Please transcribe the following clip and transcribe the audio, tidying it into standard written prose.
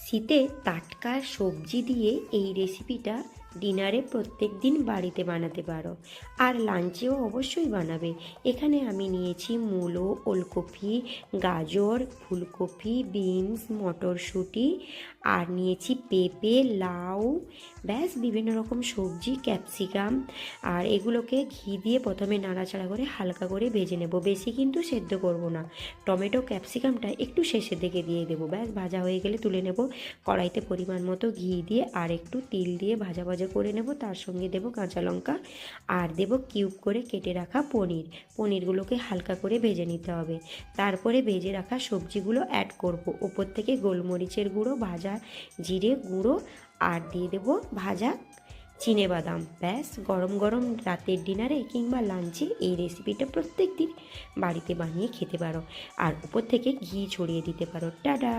শীতে টাটকা সবজি দিয়ে এই রেসিপিটা ডিনারে প্রত্যেক দিন বাড়িতে বানাতে পারো, আর লাঞ্চেও অবশ্যই বানাবে। এখানে আমি নিয়েছি মূলো, ওলকপি, গাজর, ফুলকপি, বিনস, মটরশুঁটি, আর নিয়েছি পেঁপে, লাউ, ব্যাস বিভিন্ন রকম সবজি, ক্যাপসিকাম। আর এগুলোকে ঘি দিয়ে প্রথমে নাড়াচাড়া করে হালকা করে ভেজে নেব, বেশি কিন্তু সেদ্ধ করব না। টমেটো ক্যাপসিকামটা একটু শেষের দিকে দিয়ে দেবো, ব্যাস ভাজা হয়ে গেলে তুলে নেব। কড়াইতে পরিমাণ মতো ঘি দিয়ে আর একটু তিল দিয়ে ভাজা ভাজা করে নেব। তার সঙ্গে দেব কাঁচা লঙ্কা আর দেব কিউব করে কেটে রাখা পনিরগুলোকে হালকা করে ভেজে নিতে হবে। তারপরে ভেজে রাখা সবজিগুলো অ্যাড করব, ওপর থেকে গোলমরিচের গুঁড়ো, ভাজা জিরে গুঁড়ো আর দিয়ে দেব ভাজা চিনেবাদাম। ব্যাস গরম গরম রাতের ডিনারে কিংবা লাঞ্চে এই রেসিপিটা প্রত্যেক দিন বাড়িতে বানিয়ে খেতে পারো, আর উপর থেকে ঘি ছড়িয়ে দিতে পারো। টাটা।